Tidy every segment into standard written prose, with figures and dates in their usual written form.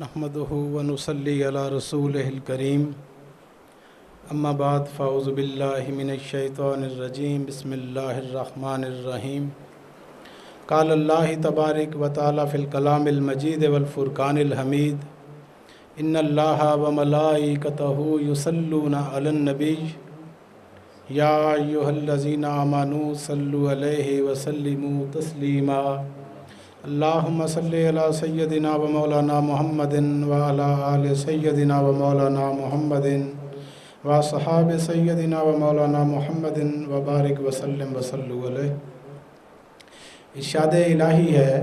नहमदुहु व नुसल्ली अला रसूलिहिल करीम अम्मा बाद फ़ाऊज़ु बिल्लाहि मिनश शैतानिर रजीम बिस्मिल्लाहिर रहमानिर रहीम क़ाल अल्लाह तबारक व तआला फ़िल कलामिल मजीद वल फ़ुरक़ानिल हमीद इन्नल्लाहा व मलाइकतहु युसल्लूना अलन नबी या अय्युहल्लज़ीना आमनू सल्लु अलैहि व सल्लिमू तस्लीमा अल्लाहुम्मा सल्लि अला सय्यदिना व मौलाना मुहम्मदिन व अला आलि सय्यदिना व मौलाना मुहम्मदिन व सहाबे सय्यदिना व मौलाना मुहम्मदिन व बारिक व सल्लिम व सल्लु अलैहि। इरशाद इलाही है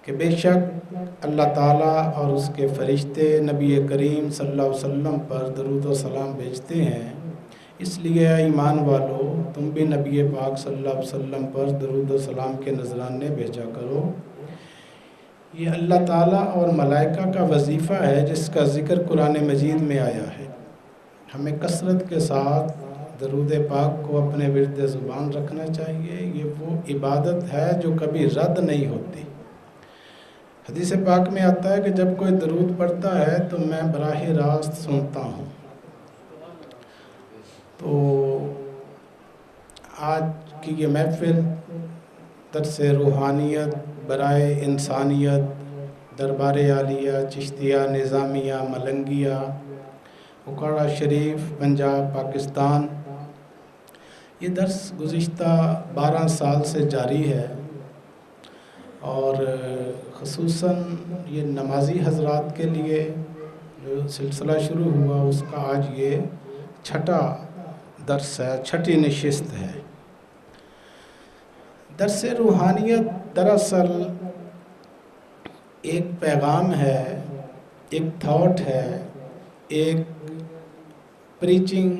कि बेशक अल्लाह ताला और उसके फ़रिश्ते नबी करीम सल्लल्लाहु अलैहि वसल्लम पर दरूद व सलाम भेजते हैं, इसलिए ईमान वालों तुम भी नबी पाक सल्लल्लाहु अलैहि वसल्लम पर दरूद व सलाम के नजराने भेजा करो। ये अल्लाह ताला और मलाइका का वजीफ़ा है जिसका ज़िक्र कुरान मजीद में आया है। हमें कसरत के साथ दरूद पाक को अपने विर्द ज़ुबान रखना चाहिए। ये वो इबादत है जो कभी रद्द नहीं होती। हदीस पाक में आता है कि जब कोई दरूद पढ़ता है तो मैं बराह रास्त सुनता हूँ। तो आज की ये महफ़िल दर्स रूहानियत, बराए इंसानियत, दरबार आलिया, चिश्तिया, निज़ामिया, मलंगिया, उकाड़ा शरीफ, पंजाब, पाकिस्तान, ये दर्स गुज़िश्ता 12 साल से जारी है और ख़ुसूसन ये नमाजी हज़रात के लिए जो सिलसिला शुरू हुआ उसका आज ये छठा दर्स है, छठी नशिस्त है। दर्स रूहानियत दरअसल एक पैगाम है, एक थॉट है, एक प्रीचिंग,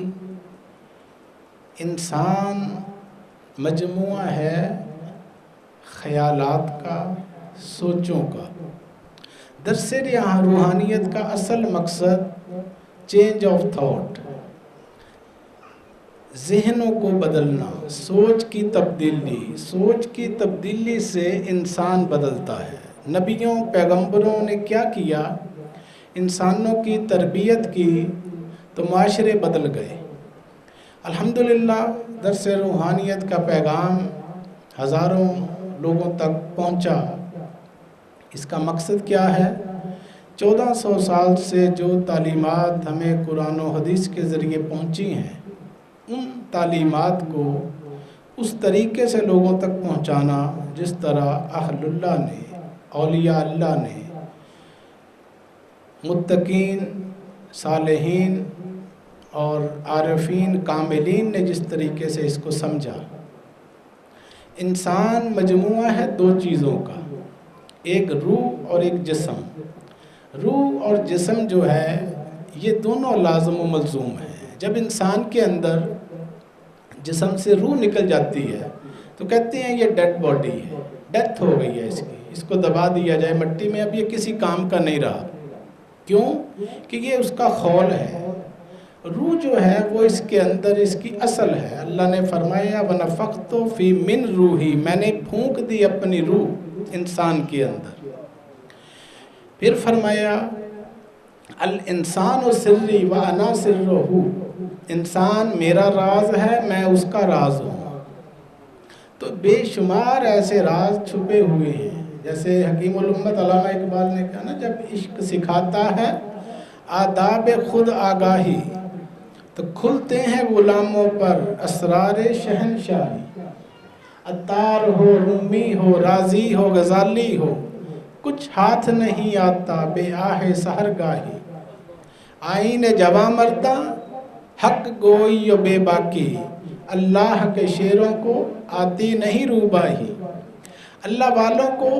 इंसान मजमुआ है ख़यालात का, सोचों का। दर्स रूहानियत का असल मकसद चेंज ऑफ थॉट, ज़हनों को बदलना, सोच की तब्दीली से इंसान बदलता है। नबियों पैगंबरों ने क्या किया, इंसानों की तरबियत की तो माशरे बदल गए। अल्हम्दुलिल्लाह दर्स रूहानियत का पैगाम हज़ारों लोगों तक पहुंचा। इसका मकसद क्या है? 1400 साल से जो तालीमात हमें कुरान और हदीस के ज़रिए पहुंची हैं, उन तालीमात को उस तरीके से लोगों तक पहुंचाना जिस तरह अहलुल्लाह ने, औलिया अल्लाह ने, मुत्तकीन, सालेहीन और आरिफीन, कामिलीन ने जिस तरीके से इसको समझा। इंसान मजमुआ है दो चीज़ों का, एक रूह और एक जिस्म। रूह और जिस्म जो है ये दोनों लाज़िम व मलज़ूम हैं। जब इंसान के अंदर जिस्म से रूह निकल जाती है तो कहते हैं ये डेड बॉडी है, डेथ हो गई है इसको दबा दिया जाए मिट्टी में, अब ये किसी काम का नहीं रहा। क्यों? कि ये उसका खौल है। रूह जो है वो इसके अंदर इसकी असल है। अल्लाह ने फरमाया वनफ़ख़्तु फ़ी मिन रूही, मैंने फूंक दी अपनी रूह इंसान के अंदर। फिर फरमाया अल इंसान सिर्री व अना सिर्रुहु, इंसान मेरा राज है, मैं उसका राज हूँ। तो बेशुमार ऐसे राज छुपे हुए हैं। जैसे हकीमुल उम्मत अल्लामा इकबाल ने कहा ना, जब इश्क सिखाता है आदाब खुद आगाही तो खुलते हैं गुलामों पर असरार शहनशाही। अतार हो, रूमी हो, राजी हो, गजाली हो, कुछ हाथ नहीं आता बेआहे सहरगाही। आईने जवा मर्दा हक गोई बेबाकी, अल्लाह के शेरों को आती नहीं रूबाही। अल्लाह वालों को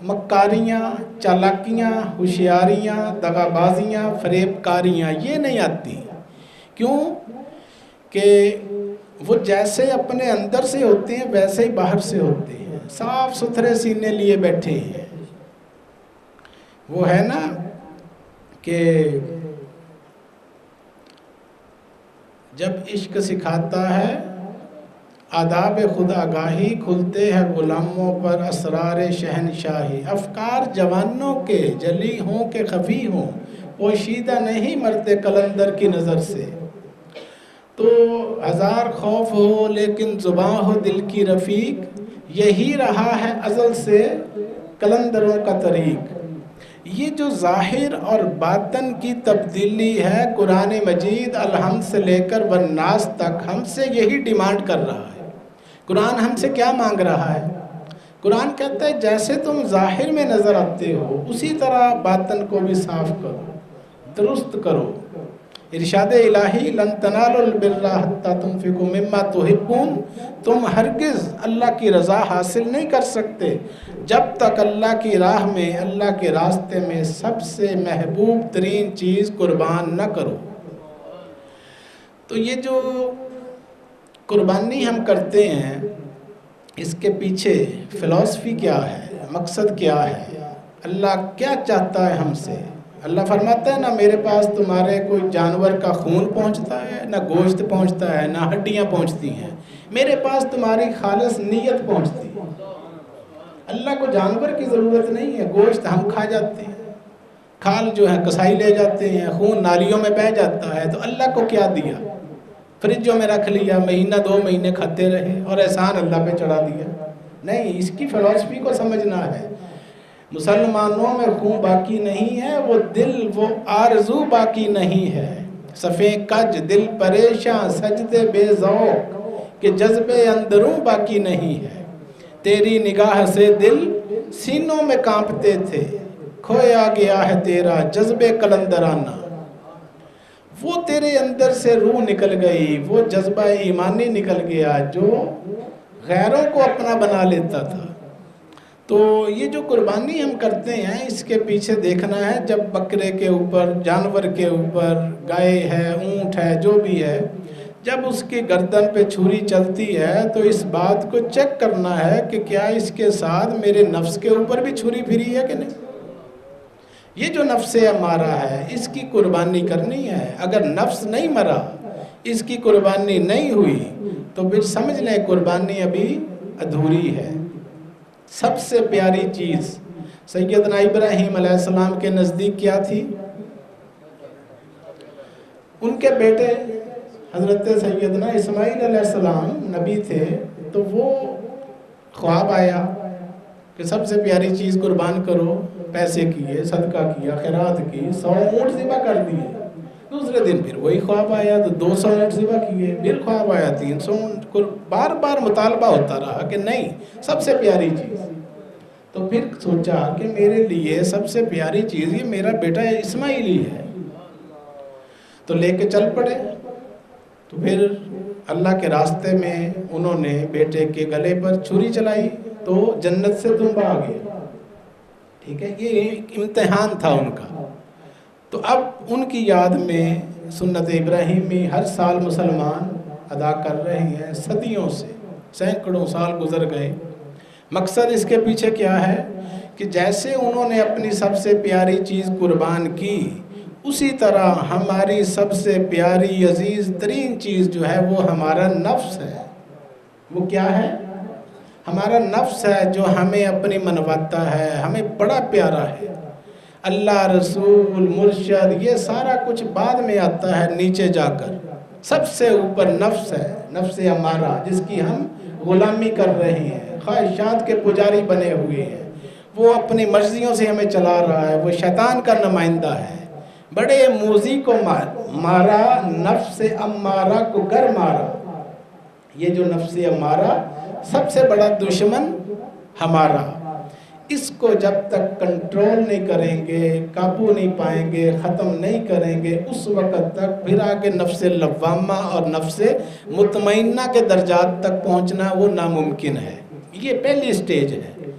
मक्कारियाँ, चालाकियाँ, होशियारियाँ, दगाबाजियाँ, फरेबकारियाँ ये नहीं आती। क्यों? कि वो जैसे अपने अंदर से होते हैं वैसे ही बाहर से होते हैं, साफ सुथरे सीने लिए बैठे हैं। वो है ना कि जब इश्क सिखाता है आदाब खुदागाही खुलते हैं गुलामों पर असरार शहनशाही। अफकार जवानों के जली हों के खफी हों, पोशीदा नहीं मरते कलंदर की नज़र से। तो हज़ार खौफ हो लेकिन ज़ुबां हो दिल की रफ़ीक, यही रहा है अज़ल से कलंदरों का तरीक़। ये जो ज़ाहिर और बातन की तब्दीली है, कुरान मजीद अलहम्द से लेकर वन्नास तक हमसे यही डिमांड कर रहा है। कुरान हमसे क्या मांग रहा है? कुरान कहता है जैसे तुम ज़ाहिर में नज़र आते हो उसी तरह बातन को भी साफ़ करो, दुरुस्त करो। इरशाद इलाही लन तनालुल बिर्रा हत्ता तुनफिकू मिम्मा तुहिब्बून, तुम हरगिज़ अल्लाह की रज़ा हासिल नहीं कर सकते जब तक अल्लाह की राह में, अल्लाह के रास्ते में सबसे महबूब तरीन चीज़ कुर्बान न करो। तो ये जो कुर्बानी हम करते हैं इसके पीछे फ़िलॉसफ़ी क्या है, मकसद क्या है, अल्लाह क्या चाहता है हमसे? अल्लाह फरमाता है ना मेरे पास तुम्हारे कोई जानवर का खून पहुंचता है, ना गोश्त पहुंचता है, ना हड्डियां पहुंचती हैं, मेरे पास तुम्हारी खालिस नीयत पहुंचती है। अल्लाह को जानवर की ज़रूरत नहीं है, गोश्त हम खा जाते हैं, खाल जो है कसाई ले जाते हैं, खून नालियों में बह जाता है। तो अल्लाह को क्या दिया? फ्रिजों में रख लिया, महीना 2 महीने खाते रहे और एहसान अल्लाह पे चढ़ा दिया? नहीं, इसकी फ़िलॉसफ़ी को समझना है। मुसलमानों में खून बाकी नहीं है, वो दिल वो आरज़ू बाकी नहीं है। सफ़े कज दिल परेशान सजदे बेज़ौक़ के जज्बे अंदरूं बाकी नहीं है। तेरी निगाह से दिल सीनों में कांपते थे, खोया गया है तेरा जज्बे कलंदराना। वो तेरे अंदर से रूह निकल गई, वो जज्बा ईमानी निकल गया जो गैरों को अपना बना लेता था। तो ये जो कुर्बानी हम करते हैं इसके पीछे देखना है, जब बकरे के ऊपर, जानवर के ऊपर, गाय है, ऊँट है, जो भी है, जब उसकी गर्दन पे छुरी चलती है तो इस बात को चेक करना है कि क्या इसके साथ मेरे नफ्स के ऊपर भी छुरी फिरी है कि नहीं। ये जो नफ्स अमारा है इसकी कुर्बानी करनी है। अगर नफ्स नहीं मरा, इसकी कुर्बानी नहीं हुई तो फिर समझ लें कुर्बानी अभी अधूरी है। सबसे प्यारी चीज़ सैयदना इब्राहीम अलैहिस्सलाम के नज़दीक क्या थी? उनके बेटे हज़रत सैयदना इस्माईल अलैहिस्सलाम नबी थे, तो वो ख्वाब आया कि सबसे प्यारी चीज़ कुर्बान करो। पैसे किए, सदका किया, खैरात की, 100 ऊँट ज़िबा कर दिए। दूसरे दिन फिर वही ख्वाब आया तो 200 ऊँट ज़िबा किए, फिर ख्वाब आया 300 ऊँट को। बार बार मुतालबा होता रहा कि नहीं, सबसे प्यारी चीज़। तो फिर सोचा कि मेरे लिए सबसे प्यारी चीज़ ये मेरा बेटा इस्माईल ही है, तो लेके चल पड़े। तो फिर अल्लाह के रास्ते में उन्होंने बेटे के गले पर छुरी चलाई तो जन्नत से दुम्बा आ गया। ठीक है, ये इम्तिहान था उनका। तो अब उनकी याद में सुन्नत इब्राहीमी हर साल मुसलमान अदा कर रहे हैं, सदियों से, सैकड़ों साल गुजर गए। मकसद इसके पीछे क्या है कि जैसे उन्होंने अपनी सबसे प्यारी चीज़ कुर्बान की, उसी तरह हमारी सबसे प्यारी अजीज़ तरीन चीज़ जो है वो हमारा नफ्स है। वो क्या है? हमारा नफ्स है जो हमें अपनी मनवाता है, हमें बड़ा प्यारा है। अल्लाह, रसूल, मुर्शद, ये सारा कुछ बाद में आता है नीचे जाकर। सबसे ऊपर नफ्स है, नफ्स हमारा, जिसकी हम गुलामी कर रहे हैं, ख्वाहिशात के पुजारी बने हुए हैं। वो अपनी मर्जियों से हमें चला रहा है, वो शैतान का नुमाइंदा है। बड़े मूजी को मारा, नफ्स अम्मारा को गर मारा। ये जो नफ्स अम्मारा सबसे बड़ा दुश्मन हमारा, इसको जब तक कंट्रोल नहीं करेंगे, काबू नहीं पाएंगे, ख़त्म नहीं करेंगे, उस वक़्त तक फिर आगे नफ्स लव्वामा और नफ्स मुतमइन्ना के दर्जात तक पहुंचना वो नामुमकिन है। ये पहली स्टेज है।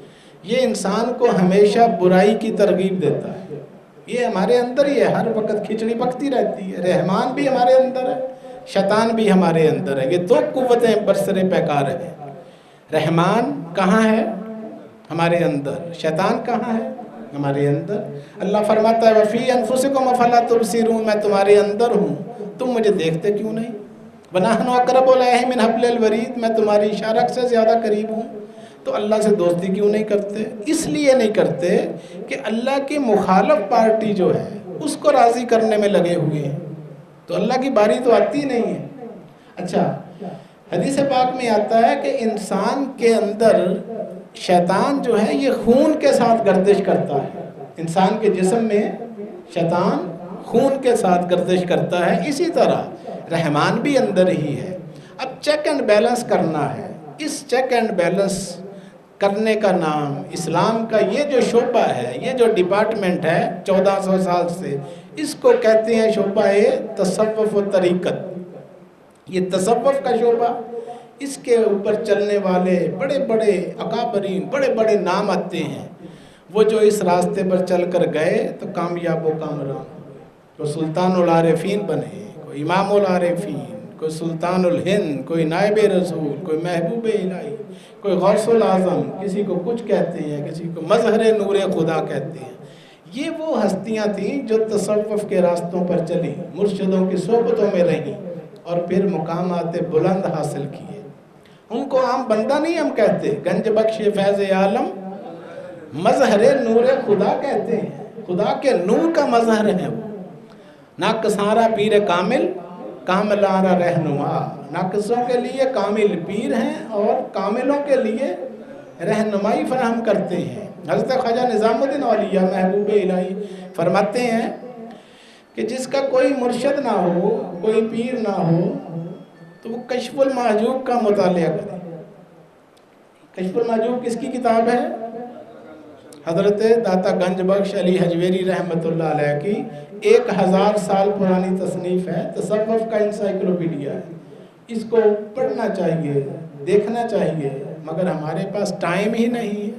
ये इंसान को हमेशा बुराई की तरगीब देता है। ये हमारे अंदर ही है, हर वक्त खिचड़ी पकती रहती है। रहमान भी हमारे अंदर है, शैतान भी हमारे अंदर है। ये दो कुव्वतें बरसरे पैकार हैं। रहमान कहाँ है? हमारे अंदर। शैतान कहाँ है? हमारे अंदर। अल्लाह फरमाता है वफ़ी अनफुसिकुम अफ़ला तुबसिरून, मैं तुम्हारे अंदर हूँ, तुम मुझे देखते क्यों नहीं? वनहनु अक़रबु इलैहि मिन हब्लिल वरीद, मैं तुम्हारी इशारक से ज़्यादा करीब हूँ। तो अल्लाह से दोस्ती क्यों नहीं करते? इसलिए नहीं करते कि अल्लाह की मुखालफ पार्टी जो है उसको राज़ी करने में लगे हुए हैं, तो अल्लाह की बारी तो आती नहीं है। अच्छा, हदीस पाक में आता है कि इंसान के अंदर शैतान जो है ये खून के साथ गर्दिश करता है। इंसान के जिस्म में शैतान खून के साथ गर्दिश करता है, इसी तरह रहमान भी अंदर ही है। अब चेक एंड बैलेंस करना है। इस चेक एंड बैलेंस करने का नाम इस्लाम का ये जो शोबा है, ये जो डिपार्टमेंट है 1400 साल से, इसको कहते हैं शोबा-ए तसव्वुफ़ व तरीक़त। ये तसव्वुफ़ का शोबा, इसके ऊपर चलने वाले बड़े बड़े अकाबरीन, बड़े बड़े नाम आते हैं। वो जो इस रास्ते पर चल कर गए तो कामयाब व कामरान, कोई सुल्तानुल आरिफीन बने, कोई इमामुल आरिफीन, कोई सुल्तानुल हिंद, कोई नायब रसूल, कोई महबूब इलाही, कोई गौसुल आज़म, किसी को कुछ कहते हैं, किसी को मज़हर नूर खुदा कहते हैं। ये वो हस्तियाँ थीं जो तसव्वुफ़ के रास्तों पर चली, मुर्शिदों की सोबतों में रहीं और फिर मुकामात बुलंद हासिल किए। उनको आम बंदा नहीं हम कहते, गंज बख्श फैज़ आलम मज़हर नूर खुदा कहते हैं। खुदा के नूर का मज़हर है वो। नाकसारा पीर कामिल, कामिलारा रहनुमा। नाकसों के लिए कामिल पीर हैं और कामिलों के लिए रहनुमाई फराहम करते हैं। हज़रत ख्वाजा निज़ामुद्दीन औलिया महबूब इलाही फरमाते हैं कि जिसका कोई मुर्शद ना हो, कोई पीर ना हो, तो वो कश्फुल महजूब का मुतालिया करे। कश्फुल महजूब किसकी किताब है? हज़रत दाता गंज बख्श अली हजवेरी रहमतुल्लाह अलैह की 1000 साल पुरानी तसनीफ़ है, तसव्वुफ़ का इंसाइक्लोपीडिया है। इसको पढ़ना चाहिए, देखना चाहिए, मगर हमारे पास टाइम ही नहीं है।